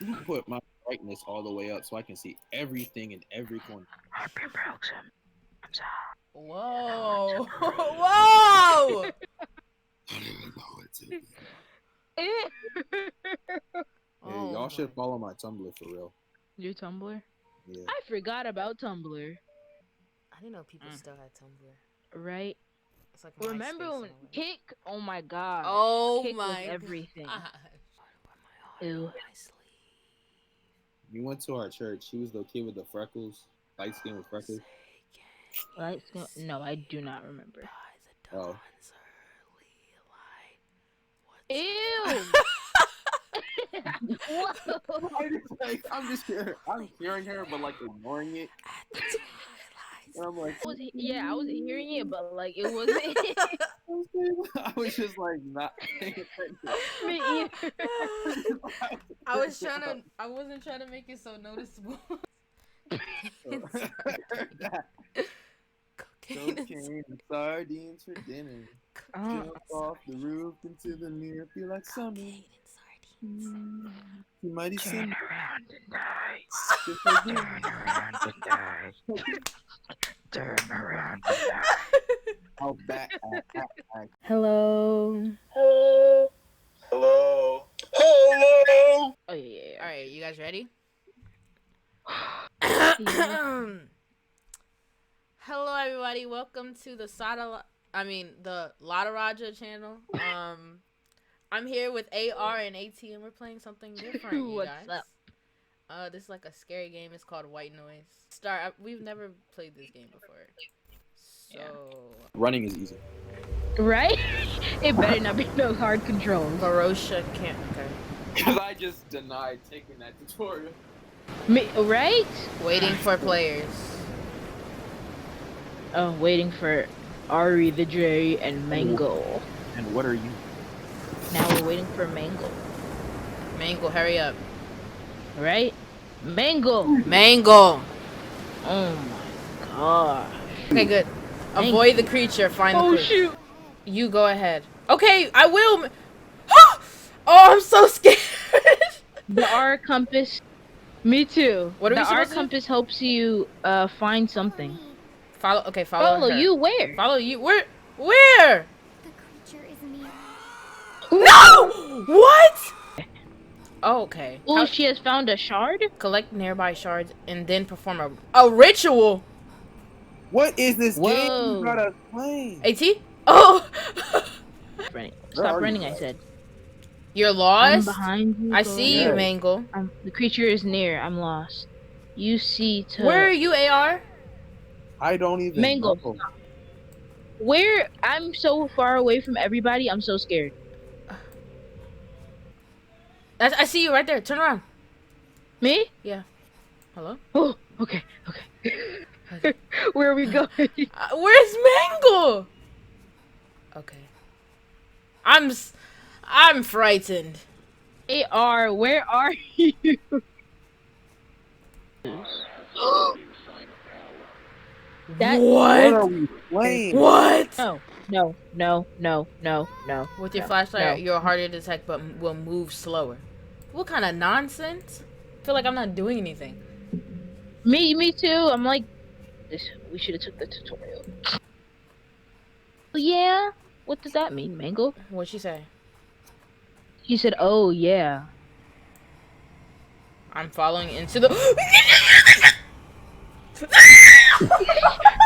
I'm gonna put my brightness all the way up so I can see everything in every corner. Whoa. Whoa. I don't even know what to do. Hey, Oh y'all should my. follow my Tumblr for real. Your Tumblr? Yeah. I forgot about Tumblr. I didn't know people still had Tumblr. Right? It's like Remember MySpace when in a way. Kick? Oh my gosh. Oh Kick was my everything. gosh. Ew. My sleeve. You went to our church. She was the kid with the freckles, light skin with freckles. Light skin? No, I do not remember. Oh. Ew! Whoa! I'm just hearing, I'm hearing her, but like ignoring it. And I'm like, I was hearing it, but like it wasn't I was just like not paying attention. me either. I wasn't trying to make it so noticeable. Cocaine and sardines for dinner. Jump off the roof into the mirror, feel like summer. You mighty Turn summer. around tonight. Just like you. Turn around tonight. Turn around tonight. How back. Hello. Hello. Hello. Hello. Oh yeah. All right, you guys ready? Yeah. Hello, everybody. Welcome to the LaTaRaJa channel. I'm here with AR and AT, and we're playing something different, you What's guys. up? This is like a scary game. It's called White Noise. We've never played this game before, so Running is easy. Right? It better not be no hard controls. Marosha can't. Okay. Because I just denied taking that tutorial. Me, right? Waiting for players. Oh, waiting for Ari, the J, and Mango. And what are you? Now we're waiting for Mango. Mango, hurry up. Right? Mango! Mango. Oh my gosh. Okay, good. Thank Avoid the creature. Find the Oh clue. shoot! You go ahead. Okay, I will. Oh, I'm so scared. The R compass. Me too. What are we the R supposed to do? compass helps you find something. Follow. Okay, follow her. you where? Follow you. Where? Where? The creature is near. No! What? Oh, okay. Oh, she has found a shard? Collect nearby shards and then perform a ritual. What is this game Whoa. you got us playing? AT? Oh! Running. Where Stop are running, you? I said. You're I'm lost? behind you. I bro. see you, Yeah. Mangle. The creature is near. I'm lost. You see to... Where are you, AR? I don't even Mango. know. Where? I'm so far away from everybody. I'm so scared. I see you right there. Turn around. Me? Yeah. Hello? Oh, okay, okay. Where are we going? Where's Mangle? Okay. I'm frightened. AR, where are you? That- What are What? we playing? What? No. With your no, flashlight, no. you're harder to detect but will move slower. What kind of nonsense? I feel like I'm not doing anything. Me too. I'm like, this. We should have took the tutorial. Oh, yeah. What did that mean, Mango? What'd she say? He said, "Oh yeah." I'm following into the.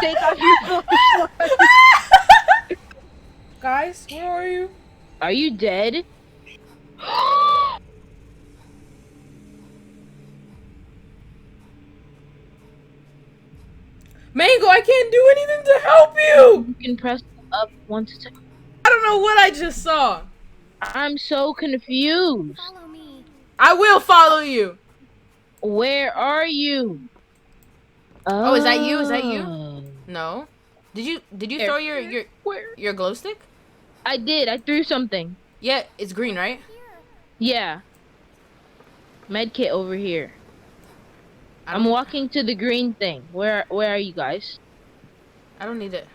Take off your flashlight. Guys, where are you? Are you dead? Mango, I can't do anything to help you! You can press up once to. I don't know what I just saw. I'm so confused. Follow me. I will follow you. Where are you? Oh, is that you? Is that you? Oh. No. Did you There. throw your Where? glow stick? I did. I threw something. Yeah, it's green, right? Yeah. Medkit over here. I I'm don't- walking to the green thing. Where are you guys? I don't need it.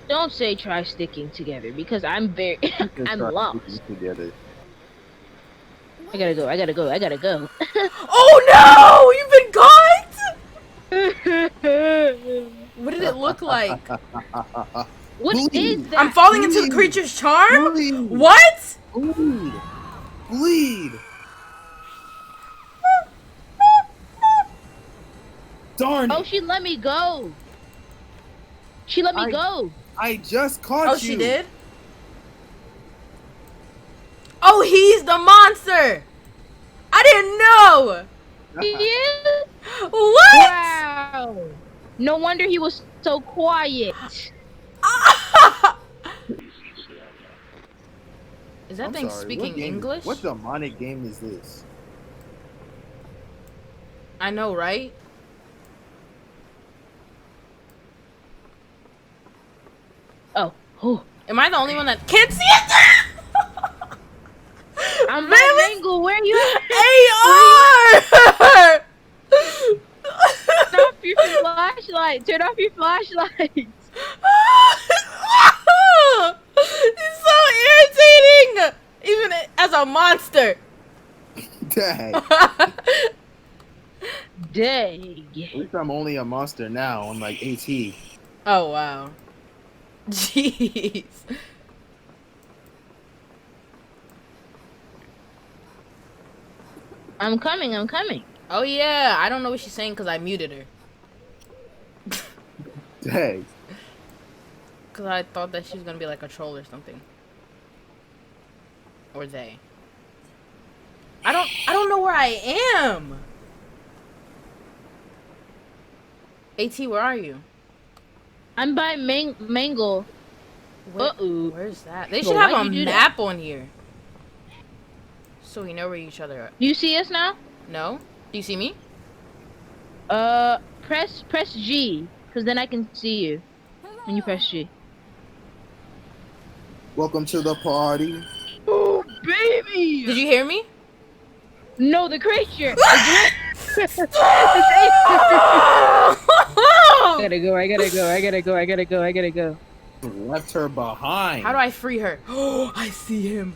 Don't say try sticking together because I'm very I'm lost. Together. I gotta go. I gotta go. I gotta go. Oh no! You've been caught! What did it look like? What is Bleed. that? I'm falling into the Bleed. creature's charm? Bleed. What? Bleed. Bleed. Darn Oh, it. she let me go. She let me go. I just caught Oh, you. she did? Oh, he's the monster! I didn't know! Yeah. What? Wow. No wonder he was so quiet. Is that I'm thing sorry, speaking English? What demonic game is this? I know, right? Oh. Oh. Am I the only one that can't see it? I'm Man, like, it's Mangle, where you at? AR! Turn off your flashlight. Turn off your flashlight. It's so irritating! Even as a monster. Dang. Dang. At least I'm only a monster now, unlike AT. Oh, wow. Jeez. I'm coming. I'm coming. Oh, yeah. I don't know what she's saying because I muted her. Dang. Because I thought that she was going to be like a troll or something. Or they. I don't know where I am. AT, where are you? I'm by Mangle. Uh-oh. Where's that? They Well, should have why'd a you do map on here. So we know where each other are. Do you see us now? No? Do you see me? Press G, because then I can see you when you press G. Welcome to the party. Oh, baby! Did you hear me? No, the creature! I gotta go, I gotta go, I gotta go, I gotta go, I gotta go. Left her behind. How do I free her? Oh, I see him.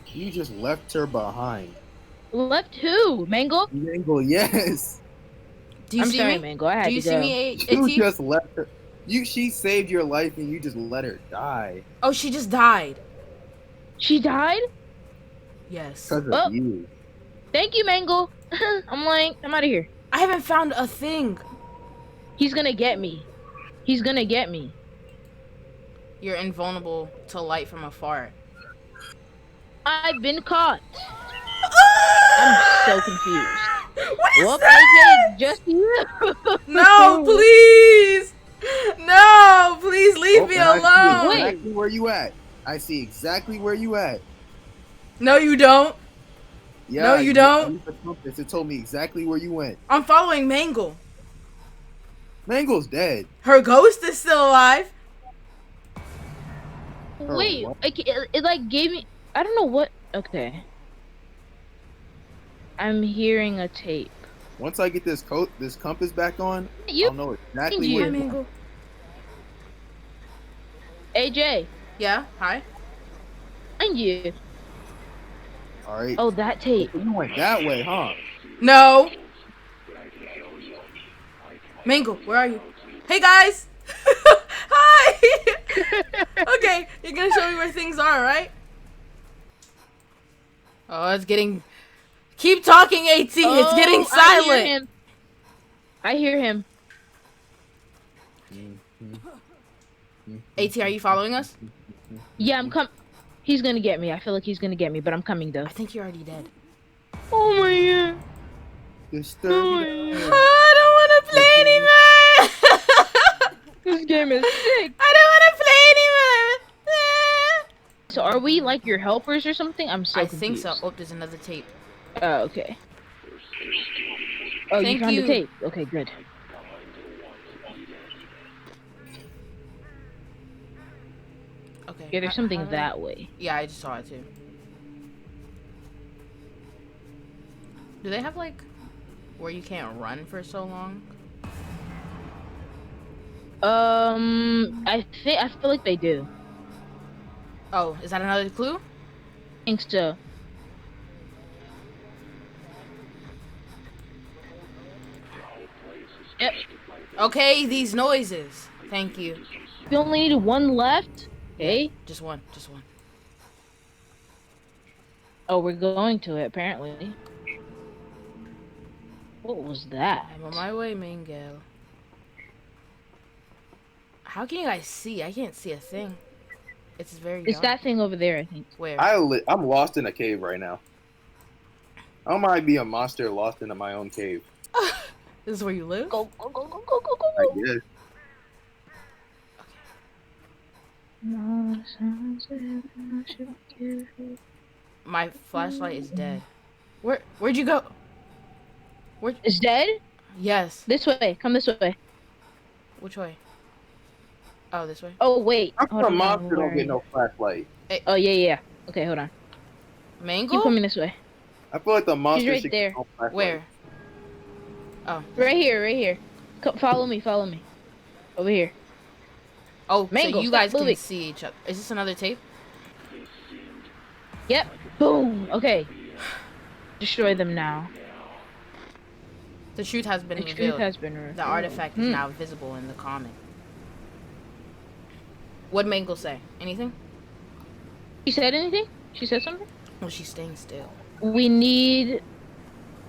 You just left her behind. Left who? Mangle? Mangle, yes. Do you I'm see sorry, me? Mangle, I had Do you to see go. me, You AT? just left her. She saved your life and you just let her die. Oh, she just died. She died? Yes. Because of Oh. you. Thank you, Mangle. I'm out of here. I haven't found a thing. He's gonna get me. He's gonna get me. You're invulnerable to light from afar. I've been caught. I'm so confused. What is Whoop, that? AJ, just you. No, please. No, please leave me And I see alone. exactly where you at. I see exactly where you at. No, you don't. Yeah, No, you don't. used the compass. It told me exactly where you went. I'm following Mangle. Mangle's dead. Her ghost is still alive. Wait, what? it like gave me. I don't know what. Okay. I'm hearing a tape. Once I get this compass back on, You, I'll know exactly you. where. Hi, you Mangle. AJ, Yeah, hi. find you. All right. Oh, that tape. You went that way, huh? No. Mangle, where are you? Hey, guys. Hi. Okay, you're gonna show me where things are, right? Oh, it's getting... Keep talking, AT. It's getting silent. I hear him. AT, are you following us? Yeah, I'm He's gonna get me. I feel like he's gonna get me, but I'm coming though. I think you're already dead. Oh my god. Disturbing. I don't want to play anymore. This game is sick. I don't want to play anymore. So are we like your helpers or something? I'm so I confused. think so. Oh, there's another tape. Oh, okay. Oh, Thank you found you. the tape. Okay, good. Okay. Yeah, there's something that way. Yeah, I just saw it too. Do they have like where you can't run for so long? I feel like they do. Oh, is that another clue? I think so. Yep. Okay, these noises. Thank you. We only need one left. Okay. Yeah, just one. Just one. Oh, we're going to it apparently. What was that? I'm on my way, main gal. How can you guys see? I can't see a thing. It's very It's dark. that thing over there, I think. Where? I'm lost in a cave right now. I might be a monster lost into my own cave. This is where you live? Go, go, go, go, go, go, I go. guess. My flashlight is dead. Where'd you go? It's dead? Yes. This way. Come this way. Which way? Oh, this way. Oh, wait. How Hold come a on, monster where don't are get you? no flashlight? Oh, yeah, yeah. Okay, hold on. Keep Mango? coming this way. I feel like the monster right should there. get no flashlight. Where? Oh. Right here, right here. Come, follow me, follow me. Over here. Oh, Mango, so you stop guys moving. can see each other. Is this another tape? Yep. Boom. Okay. Destroy them now. The truth has been The truth revealed. has been revealed. The artifact is now visible in the comic. What'd Mango say? Anything? She said anything? She said something? Well, she's staying still. We need...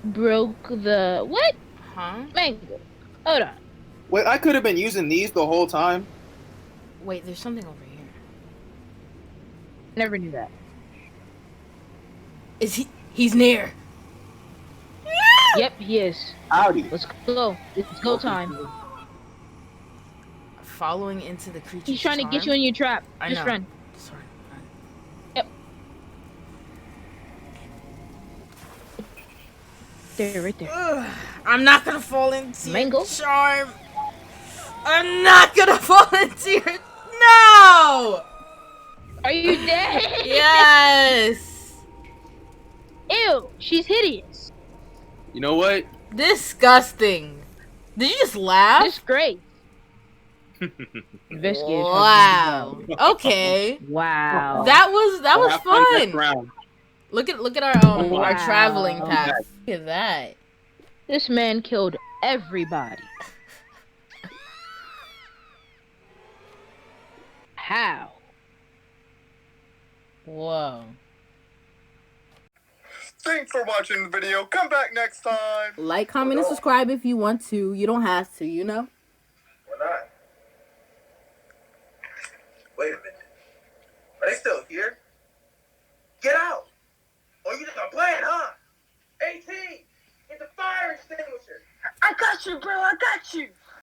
Broke the... What? Huh? Mango. Hold on. Wait, I could have been using these the whole time. Wait, there's something over here. Never knew that. Is he? He's near. Yep, he is. Howdy. Let's go. It's go time. Following into the creature's He's trying to get you charm? in your trap. I Just know. run. Sorry. Yep. There, right there. Ugh, I'm not gonna fall into Mango? your charm. I'm not gonna fall into your... No! Are you dead? Yes! Ew, she's hideous. You know what? Disgusting. Did you just laugh? Disgrace. Investigators have Wow. been Okay. done. Wow. That was Have fun next fun. round. Look at our our Wow. traveling path. Look at that. This man killed everybody. How? Whoa. Thanks for watching the video. Come back next time. Like, comment, and subscribe if you want to. You don't have to, you know? Why not? Wait a minute. Are they still here? Get out! Oh, you think I'm playing, huh? 18! Get the fire extinguisher! I got you, bro. I got you!